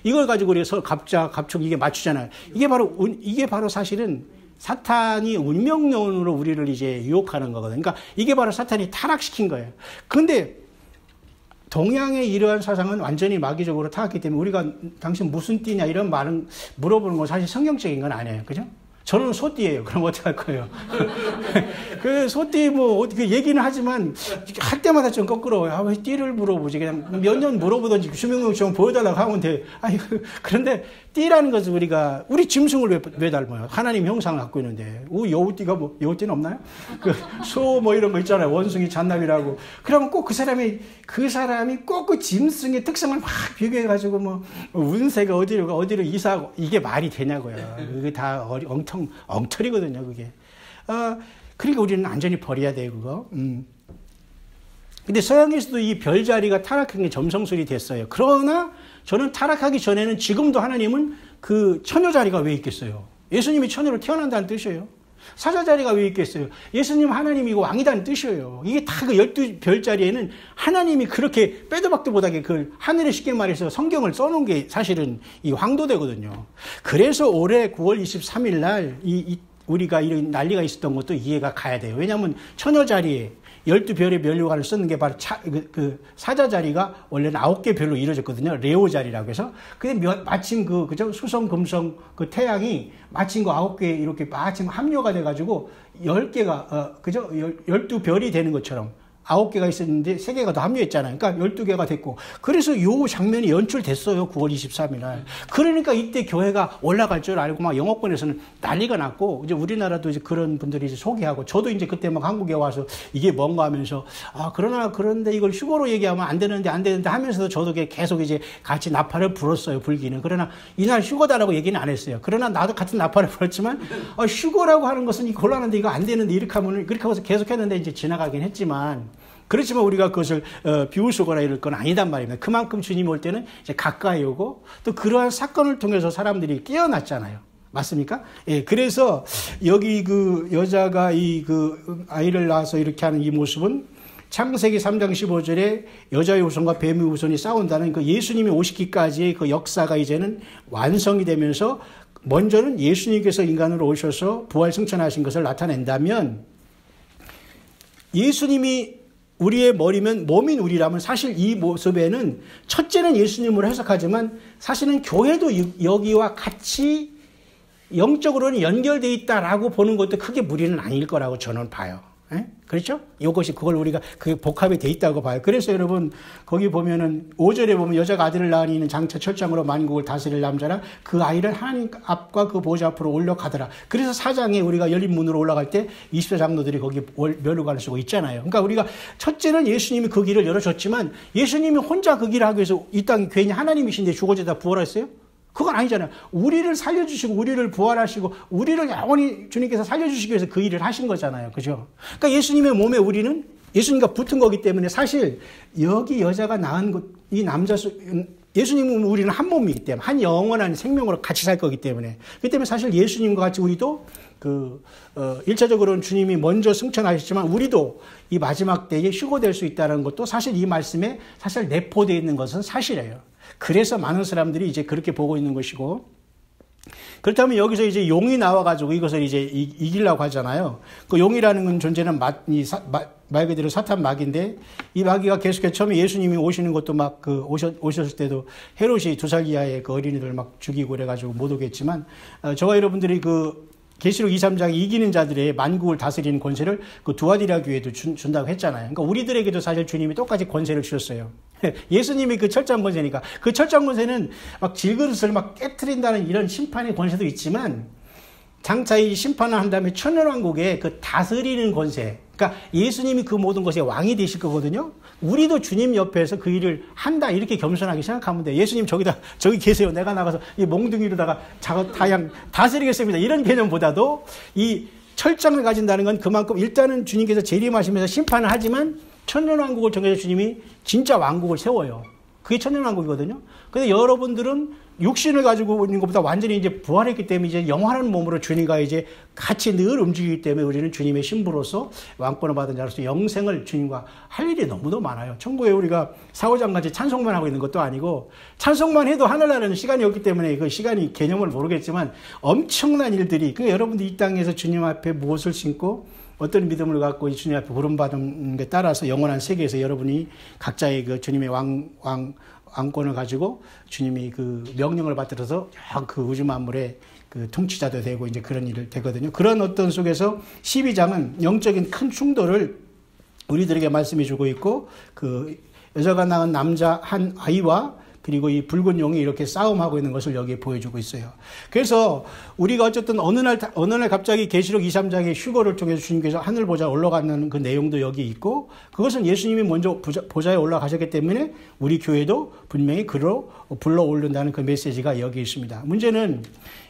이걸 가지고 우리가 갑자, 갑축 이게 맞추잖아요. 이게 바로 사실은 사탄이 운명론으로 우리를 이제 유혹하는 거거든요. 그러니까 이게 바로 사탄이 타락시킨 거예요. 근데 동양의 이러한 사상은 완전히 마귀적으로 타왔기 때문에 우리가 당신 무슨 띠냐 이런 말은 물어보는 건 사실 성경적인 건 아니에요. 그죠? 저는 소띠예요. 그럼 어떡할 거예요? 그 소띠 어떻게 얘기는 하지만 할 때마다 좀 거꾸로워요. 왜 띠를 물어보지? 그냥 몇 년 물어보든지 주민등록증 보여달라고 하면 돼. 그런데 띠라는 것은 우리 짐승을 왜 닮아요? 하나님 형상을 갖고 있는데. 여우띠가 여우띠는 없나요? 소 이런 거 있잖아요. 원숭이 잔나비라고. 그러면 꼭 그 사람이 꼭 그 짐승의 특성을 막 비교해가지고 운세가 어디로 이사하고 이게 말이 되냐고요. 그게 다 엉터리거든요, 그게. 그러니까 우리는 완전히 버려야 돼요, 그거. 근데 서양에서도 이 별자리가 타락한 게 점성술이 됐어요. 그러나 저는 타락하기 전에는 지금도 하나님은 그 처녀자리가 왜 있겠어요? 예수님이 처녀로 태어난다는 뜻이에요. 사자자리가 왜 있겠어요? 예수님 하나님이고 왕이라는 뜻이에요. 이게 다 그 12별자리에는 하나님이 그렇게 빼도 박도 못하게 그 하늘에 쉽게 말해서 성경을 써놓은 게 사실은 이 황도되거든요. 그래서 올해 9월 23일 날 우리가 이런 난리가 있었던 것도 이해가 가야 돼요. 왜냐하면 처녀자리에 12별의 멸류관을 쓰는 게 바로 그 사자자리가 원래는 9개 별로 이루어졌거든요. 레오자리라고 해서. 근데 마침 그죠? 수성, 금성, 그 태양이 마침 그 9개 이렇게 마침 합류가 돼가지고 10개가, 그죠? 12별이 되는 것처럼 9개가 있었는데 3개가 더 합류했잖아요. 그러니까 12개가 됐고. 그래서 요 장면이 연출됐어요. 9월 23일 날. 그러니까 이때 교회가 올라갈 줄 알고 막 영어권에서는 난리가 났고, 이제 우리나라도 이제 그런 분들이 이제 소개하고, 저도 이제 그때 막 한국에 와서 이게 뭔가 하면서, 그런데 이걸 휴거로 얘기하면 안 되는데 하면서도 저도 계속 이제 같이 나팔을 불었어요. 불기는. 그러나 이날 휴거다라고 얘기는 안 했어요. 그러나 나도 같은 나팔을 불었지만, 휴거라고 하는 것은 이거 곤란한데 이거 안 되는데 이렇게 하면, 그렇게 하면서 계속 했는데 이제 지나가긴 했지만, 그렇지만 우리가 그것을 비웃으거나 이럴 건 아니단 말입니다. 그만큼 주님이 올 때는 이제 가까이 오고 또 그러한 사건을 통해서 사람들이 깨어났잖아요. 맞습니까? 예, 그래서 여기 그 여자가 그 아이를 낳아서 이렇게 하는 이 모습은 창세기 3장 15절에 여자의 후손과 뱀의 후손이 싸운다는 그 예수님이 오시기까지의 그 역사가 이제는 완성이 되면서 먼저는 예수님께서 인간으로 오셔서 부활 승천하신 것을 나타낸다면 예수님이 우리의 머리면 몸인 우리라면 사실 이 모습에는 첫째는 예수님으로 해석하지만 사실은 교회도 여기와 같이 영적으로는 연결되어 있다라고 보는 것도 크게 무리는 아닐 거라고 저는 봐요. 예? 그렇죠? 이것이 그걸 우리가 그 복합이 돼 있다고 봐요. 그래서 여러분 거기 보면은 5절에 보면 여자가 아들을 낳으니 이는 장차 철장으로 만국을 다스릴 남자라 그 아이를 하나님 앞과 그 보좌 앞으로 올려가더라. 그래서 4장에 우리가 열린 문으로 올라갈 때 20세 장로들이 거기 면류관을 쓰고 있잖아요. 그러니까 우리가 첫째는 예수님이 그 길을 열어줬지만 예수님이 혼자 그 길을 하기 위해서 이 땅에 괜히 하나님이신데 죽어지다 부활했어요? 그건 아니잖아요. 우리를 살려주시고 우리를 부활하시고 우리를 영원히 주님께서 살려주시기 위해서 그 일을 하신 거잖아요. 그죠? 그러니까 예수님의 몸에 우리는 예수님과 붙은 거기 때문에 사실 여기 여자가 낳은 것, 이 남자, 예수님은 우리는 한 몸이기 때문에 한 영원한 생명으로 같이 살 거기 때문에 그렇기 때문에 사실 예수님과 같이 우리도 1차적으로는 주님이 먼저 승천하셨지만 우리도 이 마지막 때에 휴거될 수 있다는 것도 사실 이 말씀에 사실 내포되어 있는 것은 사실이에요. 그래서 많은 사람들이 이제 그렇게 보고 있는 것이고, 그렇다면 여기서 이제 용이 나와가지고 이것을 이제 이기려고 하잖아요. 그 용이라는 건 존재는 말 그대로 사탄 마귀인데, 이 마귀가 계속해서 처음에 예수님이 오시는 것도 막 오셨을 때도 헤롯이 2살 이하의 그 어린이들 막 죽이고 그래가지고 못 오겠지만, 저와 여러분들이 계시록 2, 3장에 이기는 자들의 만국을 다스리는 권세를 그 두아디라 교회도 준다고 했잖아요. 그러니까 우리들에게도 사실 주님이 똑같이 권세를 주셨어요. 예수님이 그 철장 권세니까. 그 철장 권세는 막 질그릇을 막 깨트린다는 이런 심판의 권세도 있지만 장차 이 심판을 한 다음에 천년왕국의 그 다스리는 권세. 그러니까 예수님이 그 모든 것의 왕이 되실 거거든요. 우리도 주님 옆에서 그 일을 한다 이렇게 겸손하게 생각하면 돼요. 예수님 저기 계세요. 내가 나가서 이 몽둥이로다가 다양 다스리겠습니다. 이런 개념보다도 이 철장을 가진다는 건 그만큼 일단은 주님께서 재림하시면서 심판을 하지만 천년왕국을 정해서 주님이 진짜 왕국을 세워요. 그게 천년왕국이거든요. 근데 여러분들은 육신을 가지고 있는 것보다 완전히 이제 부활했기 때문에 이제 영원한 몸으로 주님과 이제 같이 늘 움직이기 때문에 우리는 주님의 신부로서 왕권을 받은 자로서 영생을 주님과 할 일이 너무도 많아요. 천국에 우리가 4, 5장 같이 찬송만 하고 있는 것도 아니고 찬송만 해도 하늘나라는 시간이 없기 때문에 그 시간이 개념을 모르겠지만 엄청난 일들이 여러분들 이 땅에서 주님 앞에 무엇을 신고 어떤 믿음을 갖고 이 주님 앞에 부름받은 게 따라서 영원한 세계에서 여러분이 각자의 그 주님의 왕권을 가지고 주님이 그 명령을 받들어서 그 우주 만물의 그 통치자도 되고 이제 그런 일을 되거든요. 그런 어떤 속에서 12장은 영적인 큰 충돌을 우리들에게 말씀해 주고 있고 그 여자가 낳은 남자 한 아이와 그리고 이 붉은 용이 이렇게 싸움하고 있는 것을 여기에 보여주고 있어요. 그래서 우리가 어쨌든 어느 날 갑자기 계시록 2, 3장의 휴거를 통해서 주님께서 하늘 보좌에 올라가는 그 내용도 여기 있고 그것은 예수님이 먼저 보좌에 올라가셨기 때문에 우리 교회도 분명히 그로 불러 올린다는 그 메시지가 여기 있습니다. 문제는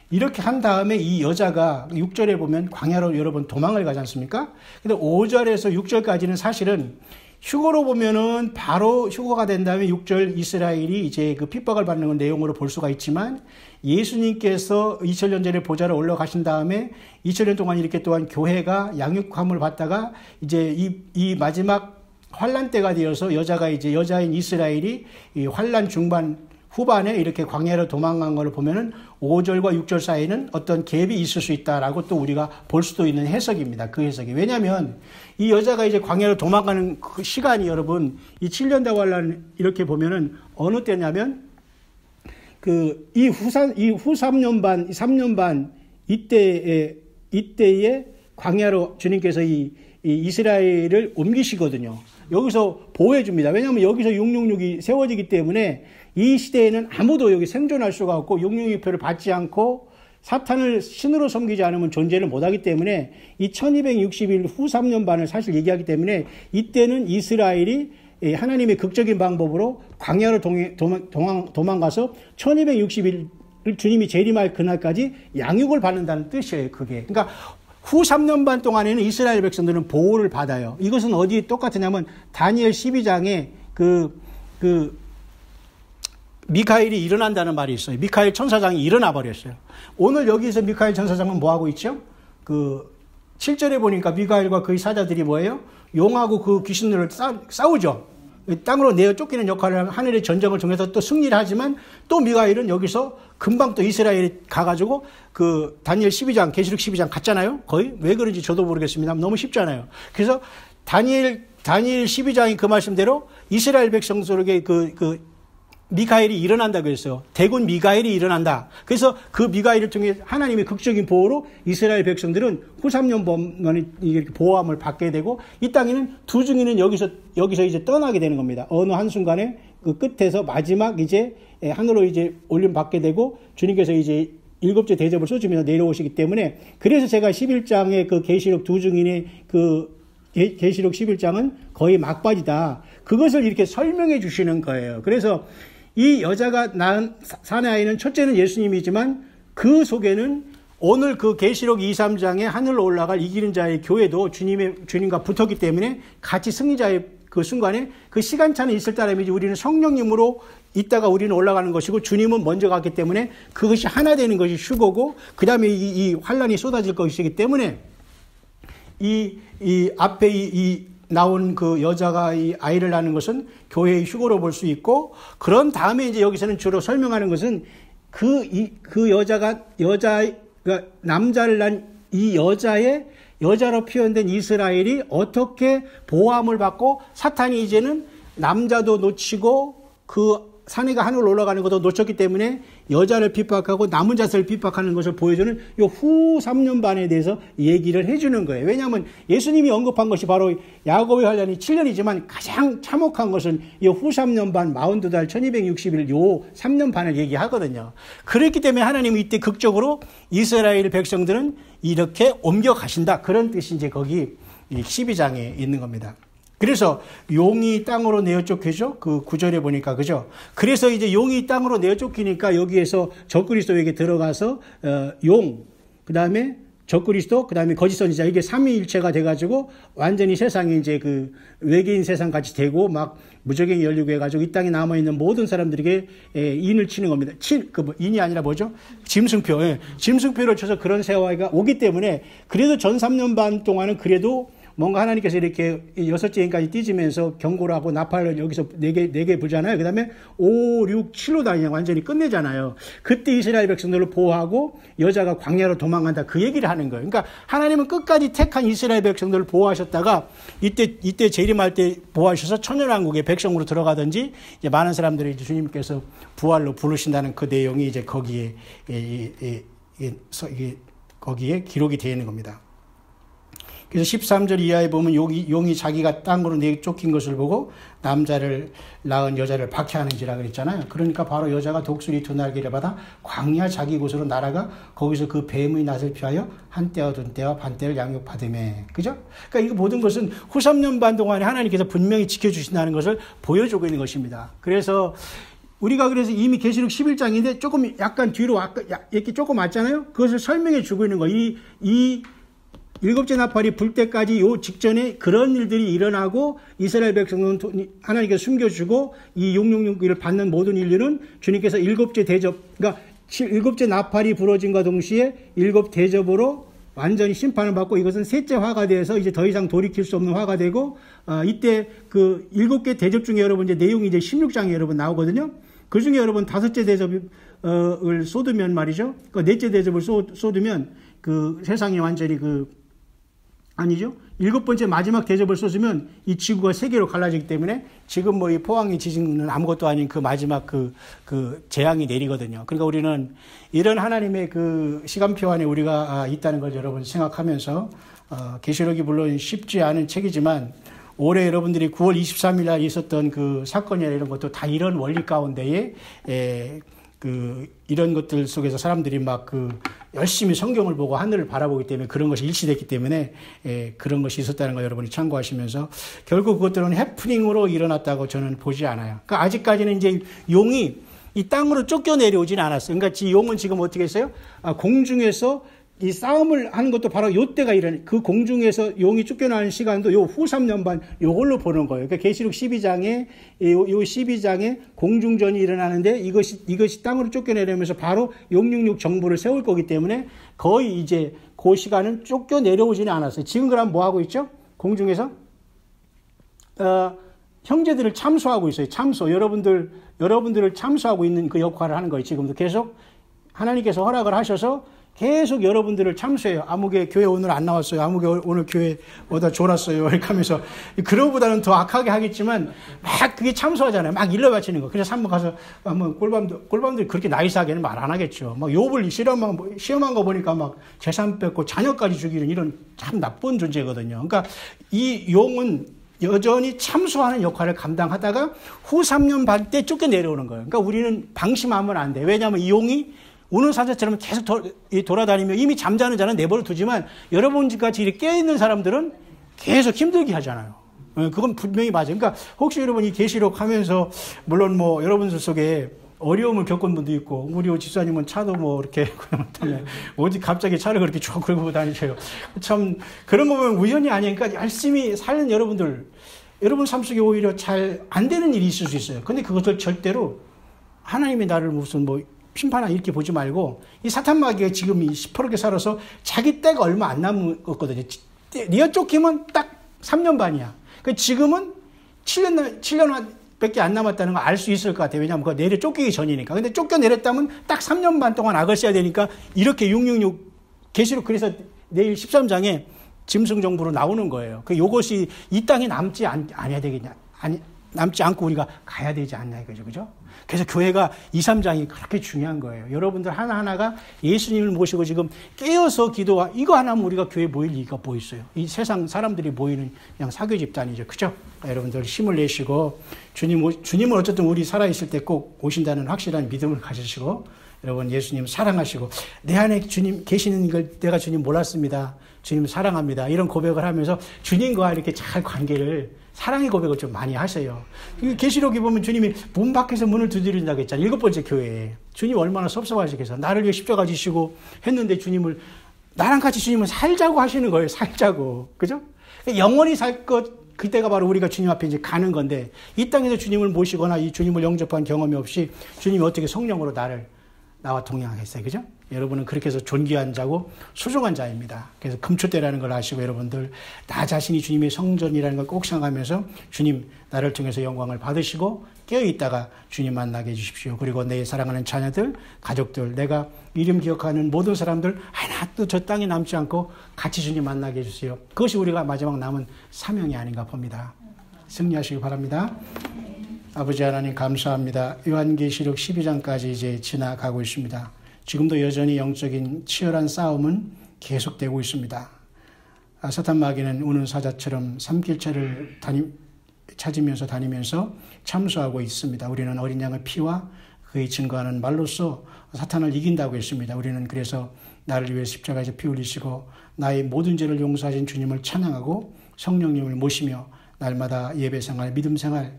이렇게 한 다음에 이 여자가 6절에 보면 광야로 여러분 도망을 가지 않습니까? 근데 5절에서 6절까지는 사실은 휴거로 보면은 바로 휴거가 된 다음에 6절 이스라엘이 이제 그 핍박을 받는 내용으로 볼 수가 있지만 예수님께서 2000년 전에 보좌로 올라가신 다음에 2000년 동안 이렇게 또한 교회가 양육함을 받다가 이제 이 마지막 환란 때가 되어서 여자인 이스라엘이 이 환란 후반에 이렇게 광야로 도망간 걸 보면은 5절과 6절 사이는 어떤 갭이 있을 수 있다라고 또 우리가 볼 수도 있는 해석입니다. 그 해석이. 왜냐하면 이 여자가 이제 광야로 도망가는 그 시간이 여러분 이 7년 대환란 이렇게 보면은 어느 때냐면 이 후 3년 반, 3년 반 이때에 광야로 주님께서 이 이스라엘을 옮기시거든요. 여기서 보호해 줍니다. 왜냐하면 여기서 666이 세워지기 때문에 이 시대에는 아무도 여기 생존할 수가 없고 666표를 받지 않고 사탄을 신으로 섬기지 않으면 존재를 못하기 때문에 이 1260일 후 3년반을 사실 얘기하기 때문에 이때는 이스라엘이 하나님의 극적인 방법으로 광야로 도망가서 1260일 주님이 재림할 그날까지 양육을 받는다는 뜻이에요. 그게. 그러니까 후 3년 반 동안에는 이스라엘 백성들은 보호를 받아요. 이것은 어디에 똑같으냐면 다니엘 12장에 미카엘이 일어난다는 말이 있어요. 미카엘 천사장이 일어나 버렸어요. 오늘 여기서 미카엘 천사장은 뭐 하고 있죠? 7절에 보니까 미카엘과 그의 사자들이 뭐예요? 용하고 그 귀신들을 싸우죠. 땅으로 내어 쫓기는 역할을 하면 하늘의 전쟁을 통해서 또 승리를 하지만 또 미카엘은 여기서 금방 또 이스라엘에 가가지고 다니엘 12장, 계시록 12장 갔잖아요. 거의 왜 그런지 저도 모르겠습니다. 너무 쉽잖아요. 그래서 다니엘 12장이 그 말씀대로 이스라엘 백성들에게 미카엘이 일어난다고 했어요. 대군 미카엘이 일어난다. 그래서 그 미카엘을 통해 하나님의 극적인 보호로 이스라엘 백성들은 후 3년 동안에 이렇게 보호함을 받게 되고 이 땅에는 두 증인은 여기서 이제 떠나게 되는 겁니다. 어느 한순간에 그 끝에서 마지막 이제 하늘로 이제 올림 받게 되고 주님께서 이제 7째 대접을 쏟으면서 내려오시기 때문에 그래서 제가 11장의 그 계시록 두 증인의 계시록 11장은 거의 막바지다. 그것을 이렇게 설명해 주시는 거예요. 그래서 이 여자가 낳은 사내 아이는 첫째는 예수님이지만 그 속에는 오늘 그 계시록 2, 3장에 하늘로 올라갈 이기는 자의 교회도 주님과 붙었기 때문에 같이 승리자의 그 순간에 그 시간차는 있을 따름이지 우리는 성령님으로 있다가 우리는 올라가는 것이고 주님은 먼저 갔기 때문에 그것이 하나 되는 것이 휴거고 그 다음에 이 환란이 쏟아질 것이기 때문에 이 앞에 나온 그 여자가 이 아이를 낳는 것은 교회의 휴거로 볼 수 있고 그런 다음에 이제 여기서는 주로 설명하는 것은 남자를 낳은 이 여자로 표현된 이스라엘이 어떻게 보호함을 받고 사탄이 이제는 남자도 놓치고 그 사내가 하늘로 올라가는 것도 놓쳤기 때문에 여자를 핍박하고 남은 자들을 핍박하는 것을 보여주는 이 후 3년 반에 대해서 얘기를 해주는 거예요. 왜냐하면 예수님이 언급한 것이 바로 야곱의 환란이 7년이지만 가장 참혹한 것은 이 후 3년 반 42달 1260일 요 3년 반을 얘기하거든요. 그렇기 때문에 하나님은 이때 극적으로 이스라엘 백성들은 이렇게 옮겨가신다. 그런 뜻이 이제 거기 12장에 있는 겁니다. 그래서 용이 땅으로 내어 쫓기죠. 그 9절에 보니까 그죠. 그래서 이제 용이 땅으로 내어 쫓기니까 여기에서 적그리스도에게 들어가서 용, 그 다음에 적그리스도, 그 다음에 거짓 선지자 이게 삼위일체가 돼가지고 완전히 세상이 이제 그 외계인 세상 같이 되고 막 무적행이 열리고 해가지고 이 땅에 남아 있는 모든 사람들에게 인을 치는 겁니다. 인이 아니라 뭐죠? 짐승표. 짐승표를 쳐서 그런 세화가 오기 때문에 그래도 전 3년 반 동안은 그래도 뭔가 하나님께서 이렇게 6째인까지 띄지면서 경고를 하고 나팔을 여기서 4개 불잖아요. 그 다음에 5, 6, 7로 다 그냥 완전히 끝내잖아요. 그때 이스라엘 백성들을 보호하고 여자가 광야로 도망간다. 그 얘기를 하는 거예요. 그러니까 하나님은 끝까지 택한 이스라엘 백성들을 보호하셨다가 이때 재림할 때 보호하셔서 천연왕국의 백성으로 들어가든지 이제 많은 사람들이 이제 주님께서 부활로 부르신다는 그 내용이 이제 거기에 기록이 되어 있는 겁니다. 그래서 13절 이하에 보면 용이 자기가 땅으로 내쫓긴 것을 보고 남자를 낳은 여자를 박해하는지라 그랬잖아요. 그러니까 바로 여자가 독수리 두 날개를 받아 광야 자기 곳으로 날아가 거기서 그 뱀의 낯을 피하여 한때와 둔때와 반때를 양육받으매. 그죠? 그러니까 이 모든 것은 후 3년 반 동안에 하나님께서 분명히 지켜주신다는 것을 보여주고 있는 것입니다. 그래서 우리가 그래서 이미 계시록 11장인데 조금 약간 뒤로 이렇게 조금 왔잖아요. 그것을 설명해 주고 있는 거예요. 이 7째 나팔이 불 때까지 요 직전에 그런 일들이 일어나고 이스라엘 백성은 하나님께서 숨겨주고 이 666을 받는 모든 인류는 주님께서 7째 대접, 그러니까 7째 나팔이 부러짐과 동시에 7 대접으로 완전히 심판을 받고 이것은 셋째 화가 돼서 이제 더 이상 돌이킬 수 없는 화가 되고 이때 그 7개 대접 중에 여러분 이제 내용이 이제 16장에 여러분 나오거든요. 그 중에 여러분 5째 대접을 쏟으면 말이죠. 그 4째 대접을 쏟으면 그 세상이 완전히 아니죠. 7번째 마지막 대접을 쏟으면 이 지구가 3개로 갈라지기 때문에 지금 뭐 이 포항의 지진은 아무것도 아닌 그 마지막 그 재앙이 내리거든요. 그러니까 우리는 이런 하나님의 그 시간표 안에 우리가 있다는 걸 여러분 생각하면서 계시록이 물론 쉽지 않은 책이지만 올해 여러분들이 9월 23일 날 있었던 그 사건이나 이런 것도 다 이런 원리 가운데에 이런 것들 속에서 사람들이 막 열심히 성경을 보고 하늘을 바라보기 때문에 그런 것이 일치됐기 때문에 그런 것이 있었다는 걸 여러분이 참고하시면서 결국 그것들은 해프닝으로 일어났다고 저는 보지 않아요. 그러니까 아직까지는 이제 용이 이 땅으로 쫓겨 내려오진 않았어요. 그러니까 이 용은 지금 어떻게 했어요? 공중에서 이 싸움을 하는 것도 바로 요때가 그 공중에서 용이 쫓겨나는 시간도 요 후 3년 반 요걸로 보는 거예요. 그러니까 계시록 12장에 요 12장에 공중전이 일어나는데 이것이 땅으로 쫓겨내려면서 바로 666 정부를 세울 거기 때문에 거의 이제 그 시간은 쫓겨 내려오지는 않았어요. 지금 그럼 뭐 하고 있죠? 공중에서 형제들을 참소하고 있어요. 참소. 여러분들을 참소하고 있는 그 역할을 하는 거예요. 지금도 계속 하나님께서 허락을 하셔서 계속 여러분들을 참소해요. 아무개 교회 오늘 안 나왔어요. 아무개 오늘 교회 오다 졸았어요. 이렇게 하면서 그러보다는 더 악하게 하겠지만 막 그게 참소하잖아요. 막 일러 바치는 거. 그래서 한번 가서 한번 꼴밤들 그렇게 나이스하게는 말 안 하겠죠. 막 욥을 시험한 거 보니까 막 재산 뺏고 자녀까지 죽이는 이런 참 나쁜 존재거든요. 그러니까 이 용은 여전히 참소하는 역할을 감당하다가 후 3년 반 때 쫓겨 내려오는 거예요. 그러니까 우리는 방심하면 안 돼. 왜냐하면 이 용이 우는 사자처럼 계속 돌아다니며 이미 잠자는 자는 내버려 두지만 여러분같이 이렇게 깨어있는 사람들은 계속 힘들게 하잖아요. 그건 분명히 맞아요. 그러니까 혹시 여러분 이 계시록 하면서 물론 뭐 여러분들 속에 어려움을 겪은 분도 있고 우리 집사님은 차도 뭐 이렇게 어디 갑자기 차를 그렇게 쭉 끌고 다니세요. 참 그런 거 보면 우연이 아니니까 그러니까 열심히 사는 여러분들 여러분 삶 속에 오히려 잘 안 되는 일이 있을 수 있어요. 근데 그것을 절대로 하나님이 나를 무슨 뭐 심판하나 이렇게 보지 말고 이 사탄마귀가 지금 이 시퍼렇게 살아서 자기 때가 얼마 안 남았거든요. 네가 쫓기면 딱 3년 반이야. 그러니까 지금은 7년 밖에 안 남았다는 걸 알 수 있을 것 같아요. 왜냐하면 그거 내려 쫓기기 전이니까. 근데 쫓겨내렸다면 딱 3년 반 동안 악을 써야 되니까 이렇게 666 계시록 그래서 내일 13장에 짐승 정부로 나오는 거예요. 요것이 이 땅에 남지 않아야 되겠냐. 남지 않고 우리가 가야 되지 않나 이거죠. 그죠? 그래서 교회가 2, 3장이 그렇게 중요한 거예요. 여러분들 하나하나가 예수님을 모시고 지금 깨어서 이거 하나면 우리가 교회에 모일 이유가 뭐 있어요? 이 세상 사람들이 모이는 그냥 사교 집단이죠. 그죠? 여러분들 힘을 내시고 주님은 어쨌든 우리 살아있을 때 꼭 오신다는 확실한 믿음을 가지시고 여러분 예수님 사랑하시고 내 안에 주님 계시는 걸 내가 주님 몰랐습니다. 주님 사랑합니다. 이런 고백을 하면서 주님과 이렇게 잘 관계를 사랑의 고백을 좀 많이 하세요. 계시록에 보면 주님이 문 밖에서 문을 두드린다고 했잖아요. 7번째 교회에. 주님 얼마나 섭섭하시겠어요. 나를 위해 십자가 지시고 했는데 나랑 같이 주님을 살자고 하시는 거예요. 살자고. 그죠? 영원히 살 것, 그때가 바로 우리가 주님 앞에 이제 가는 건데 이 땅에서 주님을 모시거나 이 주님을 영접한 경험이 없이 주님이 어떻게 성령으로 나와 동행하겠어요. 그죠? 여러분은 그렇게 해서 존귀한 자고 소중한 자입니다. 그래서 금초대라는 걸 아시고 여러분들 나 자신이 주님의 성전이라는 걸 꼭 생각하면서 주님 나를 통해서 영광을 받으시고 깨어있다가 주님 만나게 해주십시오. 그리고 내 사랑하는 자녀들, 가족들, 내가 이름 기억하는 모든 사람들 하나도 저 땅에 남지 않고 같이 주님 만나게 해주세요. 그것이 우리가 마지막 남은 사명이 아닌가 봅니다. 승리하시기 바랍니다. 아버지 하나님 감사합니다. 요한계시록 12장까지 이제 지나가고 있습니다. 지금도 여전히 영적인 치열한 싸움은 계속되고 있습니다. 사탄 마귀는 우는 사자처럼 삼킬체를 찾으면서 다니면서 참소하고 있습니다. 우리는 어린 양의 피와 그의 증거하는 말로써 사탄을 이긴다고 했습니다. 우리는 그래서 나를 위해 십자가에서 피 흘리시고 나의 모든 죄를 용서하신 주님을 찬양하고 성령님을 모시며 날마다 예배생활, 믿음생활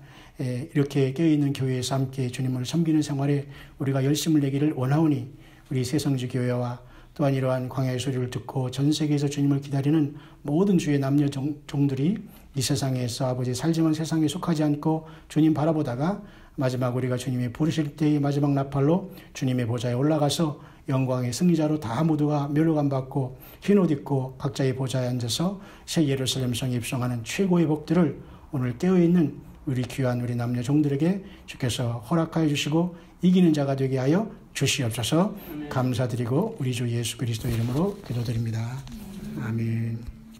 이렇게 깨어있는 교회에서 함께 주님을 섬기는 생활에 우리가 열심을 내기를 원하오니 우리 새성지 교회와 또한 이러한 광야의 소리를 듣고 전 세계에서 주님을 기다리는 모든 주의 남녀 종들이 이 세상에서 아버지 살지만 세상에 속하지 않고 주님 바라보다가 마지막 우리가 주님이 부르실 때의 마지막 나팔로 주님의 보좌에 올라가서 영광의 승리자로 다 모두가 멸류관 받고 흰옷 입고 각자의 보좌에 앉아서 새 예루살렘 성에 입성하는 최고의 복들을 오늘 깨어있는 우리 귀한 우리 남녀 종들에게 주께서 허락하여 주시고 이기는 자가 되게 하여 주시옵소서. 감사드리고 우리 주 예수 그리스도 이름으로 기도드립니다. 아멘.